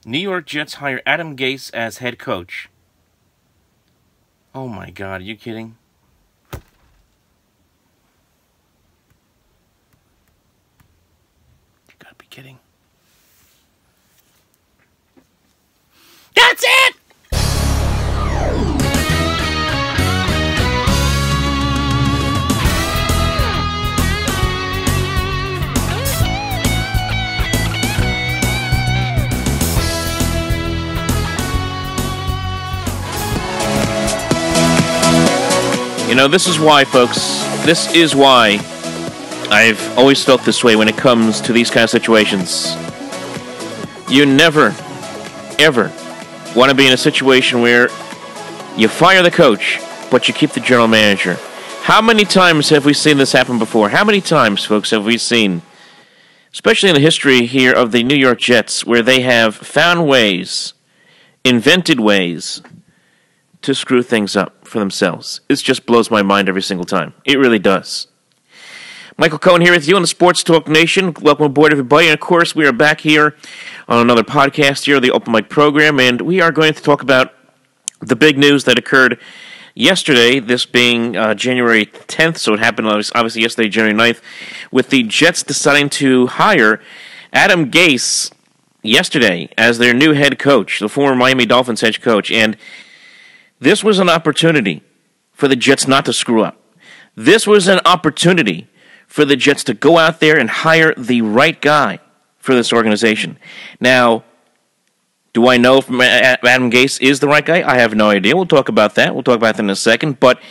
New York Jets hire Adam Gase as head coach. Oh my God, are you kidding? You gotta be kidding. That's it! You know, this is why, folks, this is why I've always felt this way when it comes to these kind of situations. You never, ever want to be in a situation where you fire the coach, but you keep the general manager. How many times have we seen this happen before? How many times, folks, have we seen, especially in the history here of the New York Jets, where they have found ways, invented ways, to screw things up for themselves? It just blows my mind every single time. It really does. Michael Cohen here with you on the Sports Talk Nation. Welcome aboard, everybody. And, of course, we are back here on another podcast here, the Open Mic program, and we are going to talk about the big news that occurred yesterday, this being January 10th, so it happened obviously yesterday, January 9th, with the Jets deciding to hire Adam Gase yesterday as their new head coach, the former Miami Dolphins head coach, and this was an opportunity for the Jets not to screw up. This was an opportunity for the Jets to go out there and hire the right guy for this organization. Now, do I know if Adam Gase is the right guy? I have no idea. We'll talk about that. We'll talk about that in a second. But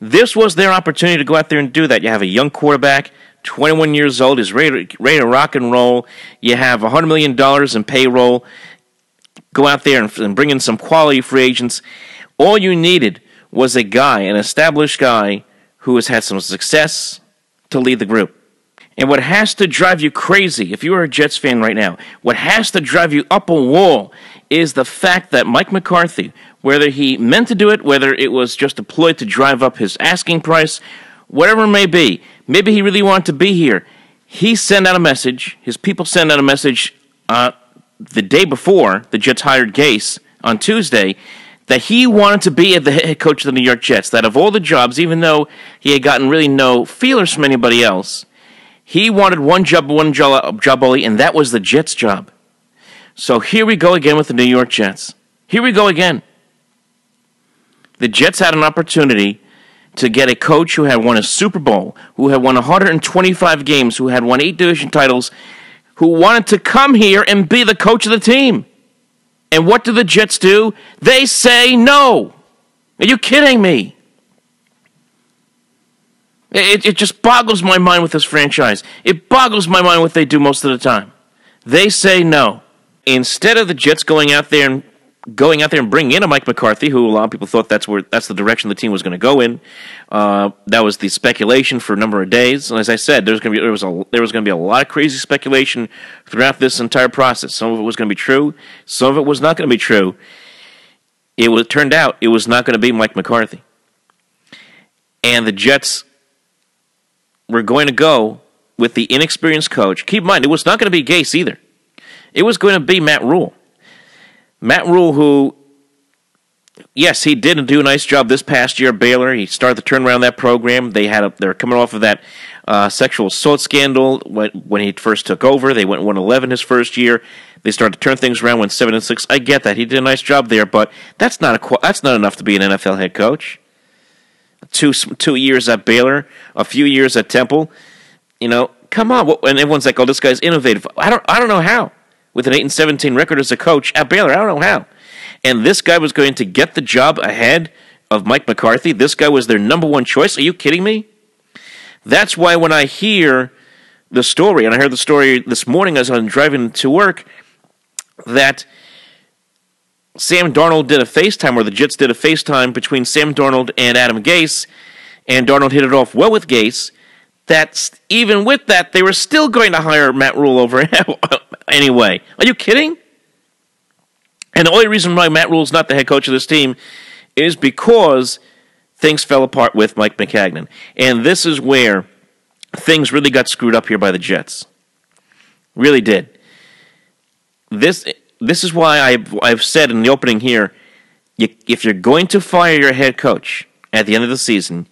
this was their opportunity to go out there and do that. You have a young quarterback, 21 years old, is ready to rock and roll. You have $100 million in payroll. Go out there and bring in some quality free agents. All you needed was a guy, an established guy, who has had some success to lead the group. And what has to drive you crazy, if you are a Jets fan right now, what has to drive you up a wall is the fact that Mike McCarthy, whether he meant to do it, whether it was just a ploy to drive up his asking price, whatever it may be, maybe he really wanted to be here, he sent out a message, his people sent out a message the day before the Jets hired Gase on Tuesday, that he wanted to be the head coach of the New York Jets, that of all the jobs, even though he had gotten really no feelers from anybody else, he wanted one job only, and that was the Jets job. So here we go again with the New York Jets. Here we go again. The Jets had an opportunity to get a coach who had won a Super Bowl, who had won 125 games, who had won 8 division titles, who wanted to come here and be the coach of the team. And what do the Jets do? They say no. Are you kidding me? It just boggles my mind with this franchise. It boggles my mind what they do most of the time. They say no. Instead of the Jets going out there and bringing in a Mike McCarthy, who a lot of people thought that's the direction the team was going to go in. That was the speculation for a number of days. And as I said, there was going to be a lot of crazy speculation throughout this entire process. Some of it was going to be true. Some of it was not going to be true. It turned out it was not going to be Mike McCarthy. And the Jets were going to go with the inexperienced coach. Keep in mind, it was not going to be Gase either. It was going to be Matt Rule. Matt Rule, who, yes, he did do a nice job this past year at Baylor. He started to turn around that program. They're coming off of that sexual assault scandal when he first took over. They went 1-11 his first year. They started to turn things around, went 7-6. I get that. He did a nice job there, but that's not enough to be an NFL head coach. Two years at Baylor, a few years at Temple. You know, come on. And everyone's like, oh, this guy's innovative. I don't know how. With an 8-17 record as a coach at Baylor, I don't know how. And this guy was going to get the job ahead of Mike McCarthy. This guy was their number one choice. Are you kidding me? That's why when I hear the story, and I heard the story this morning as I'm driving to work, that Sam Darnold did a FaceTime, or the Jets did a FaceTime between Sam Darnold and Adam Gase, and Darnold hit it off well with Gase, that even with that, they were still going to hire Matt Rule over anyway. Are you kidding? And the only reason why Matt Rule's not the head coach of this team is because things fell apart with Mike Maccagnan. And this is where things really got screwed up here by the Jets. Really did. this is why I've said in the opening here, if you're going to fire your head coach at the end of the season,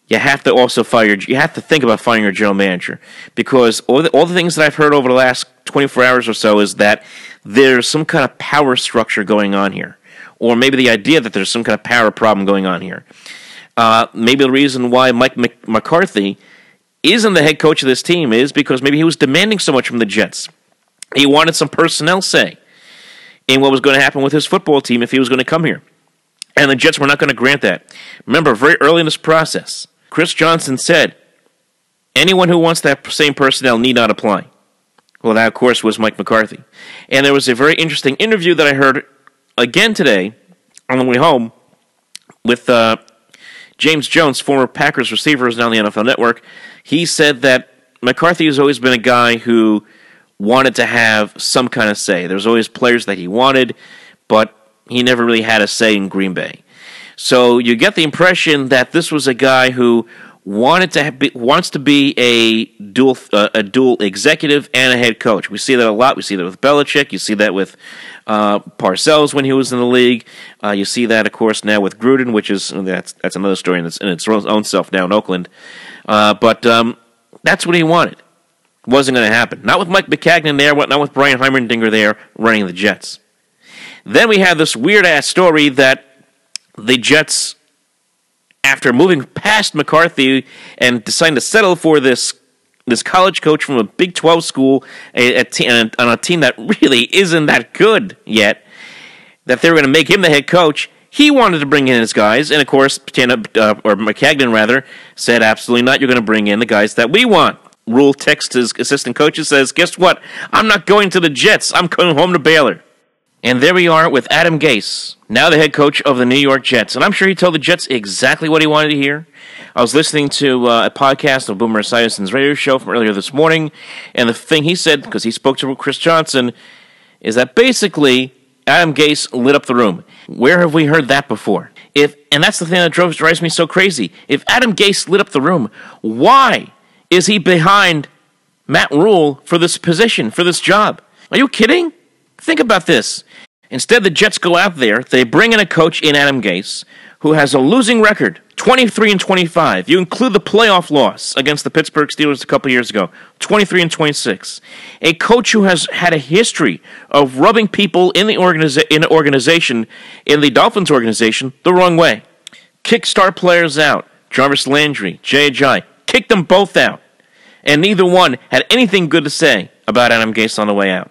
you have to also you have to think about firing your general manager, because all the things that I've heard over the last 24 hours or so is that there's some kind of power structure going on here, or maybe the idea that there's some kind of power problem going on here. Maybe the reason why Mike McCarthy isn't the head coach of this team is because maybe he was demanding so much from the Jets. He wanted some personnel say in what was going to happen with his football team if he was going to come here. And the Jets were not going to grant that. Remember, very early in this process, Chris Johnson said, anyone who wants that same personnel need not apply. Well, that, of course, was Mike McCarthy. And there was a very interesting interview that I heard again today on the way home with James Jones, former Packers receiver, who's now on the NFL Network. He said that McCarthy has always been a guy who wanted to have some kind of say. There's always players that he wanted, but he never really had a say in Green Bay. So you get the impression that this was a guy who wants to be a dual executive and a head coach. We see that a lot. We see that with Belichick. You see that with Parcells when he was in the league. You see that, of course, now with Gruden, which is that's another story in its own self now in Oakland. But that's what he wanted. Wasn't going to happen. Not with Mike Maccagnan there. Not with Brian Heimerdinger there running the Jets. Then we have this weird-ass story that the Jets, after moving past McCarthy and deciding to settle for this college coach from a Big 12 school on a team that really isn't that good yet, that they were going to make him the head coach, he wanted to bring in his guys, and of course, Maccagnan rather, said absolutely not, you're going to bring in the guys that we want. Rule texts his assistant coaches, says, guess what? I'm not going to the Jets. I'm going home to Baylor. And there we are with Adam Gase, now the head coach of the New York Jets. And I'm sure he told the Jets exactly what he wanted to hear. I was listening to a podcast of Boomer Esiason's radio show from earlier this morning, and the thing he said, because he spoke to Chris Johnson, is that basically Adam Gase lit up the room. Where have we heard that before? And that's the thing that drives me so crazy. If Adam Gase lit up the room, why is he behind Matt Rule for this position, for this job? Are you kidding? Think about this. Instead, the Jets go out there, they bring in a coach in Adam Gase, who has a losing record, 23-25. You include the playoff loss against the Pittsburgh Steelers a couple years ago, 23-26. A coach who has had a history of rubbing people in the organization, in the Dolphins organization, the wrong way. Kick star players out. Jarvis Landry, J.J. Kicked them both out. And neither one had anything good to say about Adam Gase on the way out.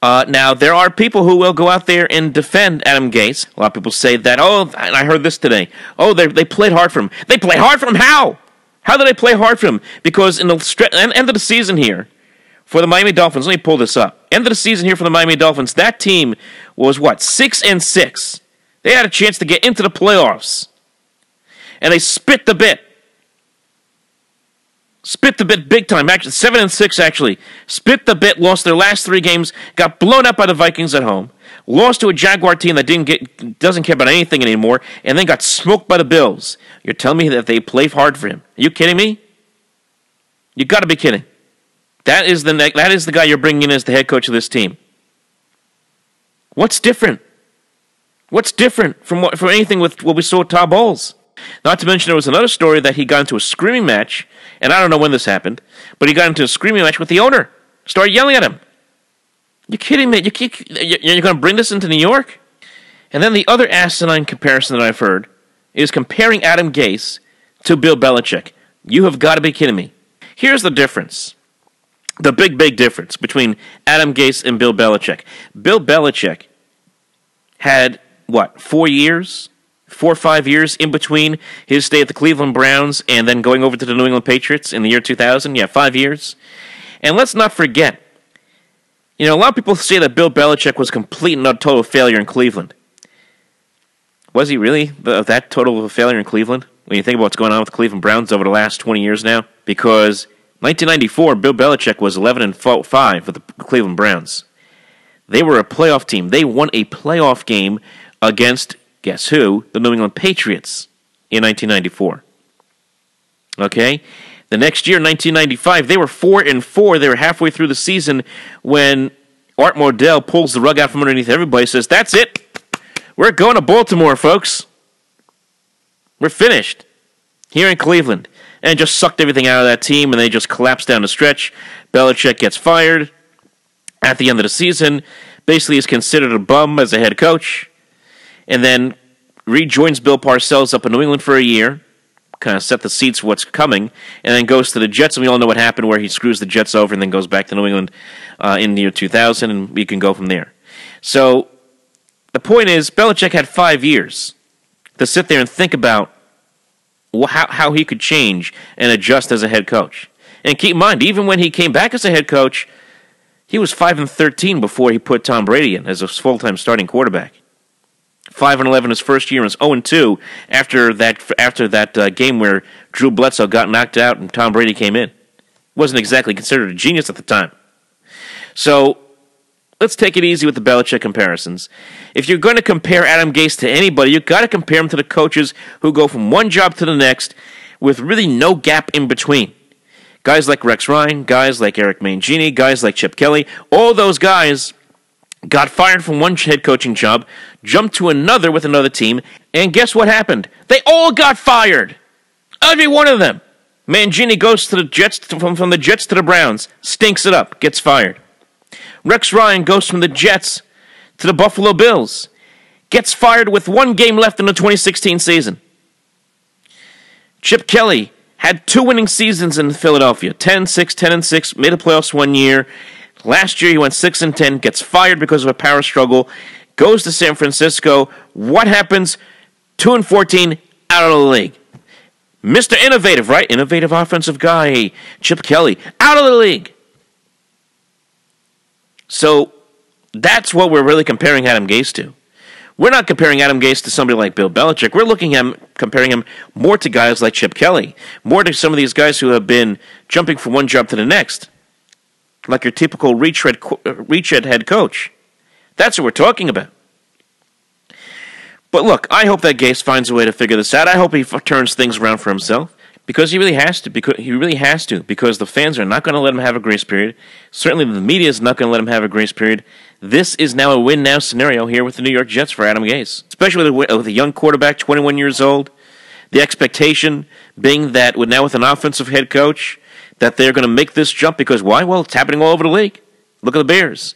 Now, there are people who will go out there and defend Adam Gase. A lot of people say that, and I heard this today. They played hard for him. They played hard for him? How? How did they play hard for him? Because in the end of the season here, for the Miami Dolphins, let me pull this up. End of the season here for the Miami Dolphins, that team was, 6-6. They had a chance to get into the playoffs. And they spit the bit. Spit the bit big time. Actually, 7-6 actually. Spit the bit, lost their last 3 games, got blown up by the Vikings at home, lost to a Jaguar team that doesn't care about anything anymore, and then got smoked by the Bills. You're telling me that they play hard for him? Are you kidding me? You got to be kidding. That is the guy you're bringing in as the head coach of this team. What's different? What's different from anything with what we saw with Todd Bowles? Not to mention there was another story that he got into a screaming match, and I don't know when this happened, but he got into a screaming match with the owner. Started yelling at him. You kidding me? You're going to bring this into New York? And then the other asinine comparison that I've heard is comparing Adam Gase to Bill Belichick. You have got to be kidding me. Here's the difference. The big, big difference between Adam Gase and Bill Belichick. Bill Belichick had, 4 or 5 years in between his stay at the Cleveland Browns and then going over to the New England Patriots in the year 2000. 5 years. And let's not forget, a lot of people say that Bill Belichick was a complete and total failure in Cleveland. Was he really that total of a failure in Cleveland? When you think about what's going on with the Cleveland Browns over the last 20 years now? Because 1994, Bill Belichick was 11-5 with the Cleveland Browns. They were a playoff team. They won a playoff game against, guess who? The New England Patriots in 1994. Okay? The next year, 1995, they were 4-4. They were halfway through the season when Art Modell pulls the rug out from underneath everybody, says, that's it. We're going to Baltimore, folks. We're finished here in Cleveland. And just sucked everything out of that team, and they just collapsed down the stretch. Belichick gets fired at the end of the season. Basically, is considered a bum as a head coach. And then rejoins Bill Parcells up in New England for a year. Kind of set the seats for what's coming. And then goes to the Jets, and we all know what happened, where he screws the Jets over and then goes back to New England in the year 2000, and we can go from there. So, the point is, Belichick had 5 years to sit there and think about how he could change and adjust as a head coach. And keep in mind, even when he came back as a head coach, he was 5-13 before he put Tom Brady in as a full-time starting quarterback. 5-11 his first year, and 0-2 after that game where Drew Bledsoe got knocked out and Tom Brady came in. Wasn't exactly considered a genius at the time. So, let's take it easy with the Belichick comparisons. If you're going to compare Adam Gase to anybody, you've got to compare him to the coaches who go from one job to the next with really no gap in between. Guys like Rex Ryan, guys like Eric Mangini, guys like Chip Kelly, all those guys got fired from one head coaching job, jumped to another with another team, and guess what happened? They all got fired. Every one of them. Mangini goes to the Jets, from the Jets to the Browns, stinks it up, gets fired. Rex Ryan goes from the Jets to the Buffalo Bills, gets fired with 1 game left in the 2016 season. Chip Kelly had 2 winning seasons in Philadelphia, 10-6, 10-6, made the playoffs 1 year. Last year he went 6-10, gets fired because of a power struggle, goes to San Francisco. What happens? 2-14, out of the league. Mr. Innovative, right? Innovative offensive guy, Chip Kelly, out of the league. So, that's what we're really comparing Adam Gase to. We're not comparing Adam Gase to somebody like Bill Belichick. We're comparing him more to guys like Chip Kelly, more to some of these guys who have been jumping from one job to the next, like your typical retread head coach. That's what we're talking about. But look, I hope that Gase finds a way to figure this out. I hope he turns things around for himself. Because he really has to. Because the fans are not going to let him have a grace period. Certainly the media is not going to let him have a grace period. This is now a win-now scenario here with the New York Jets for Adam Gase. Especially with a young quarterback, 21 years old. The expectation being that with an offensive head coach, that they're going to make this jump. Because why? Well, it's happening all over the league. Look at the Bears.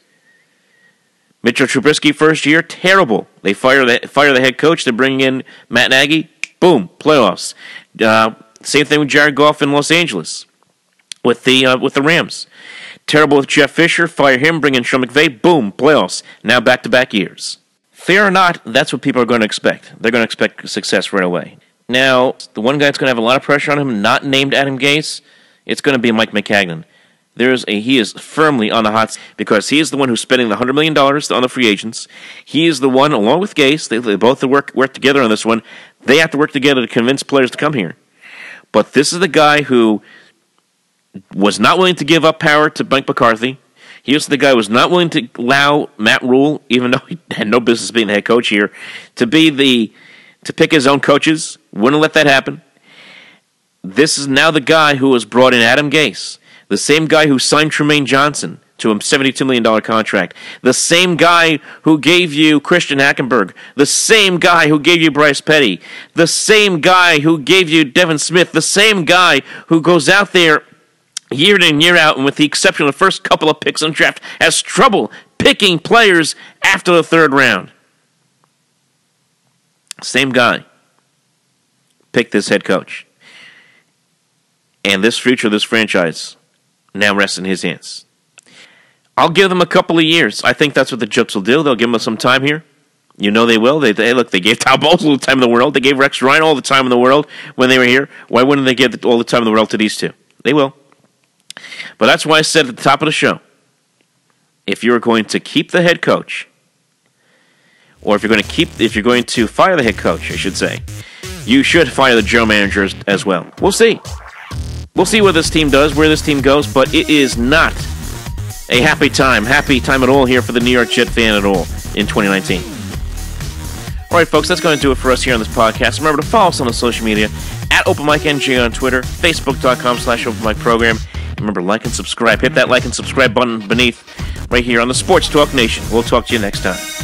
Mitchell Trubisky first year, terrible. They fire the head coach. They bring in Matt Nagy. Boom, playoffs. Same thing with Jared Goff in Los Angeles with the Rams. Terrible with Jeff Fisher. Fire him, bring in Sean McVay. Boom, playoffs. Now back-to-back years. Fair or not, that's what people are going to expect. They're going to expect success right away. Now, the one guy that's going to have a lot of pressure on him, not named Adam Gase, it's going to be Mike Maccagnan. He is firmly on the hot seat because he is the one who's spending the $100 million on the free agents. He is the one, along with Gase, they both work together on this one. They have to work together to convince players to come here. But this is the guy who was not willing to give up power to Mike McCarthy. He was the guy who was not willing to allow Matt Rule, even though he had no business being the head coach here, to pick his own coaches. Wouldn't let that happen. This is now the guy who has brought in Adam Gase, the same guy who signed Trumaine Johnson to a $72 million contract, the same guy who gave you Christian Hackenberg, the same guy who gave you Bryce Petty, the same guy who gave you Devin Smith, the same guy who goes out there year in, year out, and with the exception of the first couple of picks in the draft, has trouble picking players after the 3rd round. Same guy picked this head coach. And this future of this franchise now rests in his hands. I'll give them a couple of years. I think that's what the Jets will do. They'll give them some time here. You know they will. They gave Todd Bowles all the time in the world. They gave Rex Ryan all the time in the world when they were here. Why wouldn't they give all the time in the world to these two? They will. But that's why I said at the top of the show, if you're going to keep the head coach, or if you're going to fire the head coach, I should say, you should fire the general managers as well. We'll see. We'll see what this team does, where this team goes, but it is not a happy time at all here for the New York Jet fan at all in 2019. All right, folks, that's going to do it for us here on this podcast. Remember to follow us on the social media at OpenMikeNG on Twitter, Facebook.com/OpenMikeProgram. Remember, like and subscribe. Hit that like and subscribe button beneath right here on the Sports Talk Nation. We'll talk to you next time.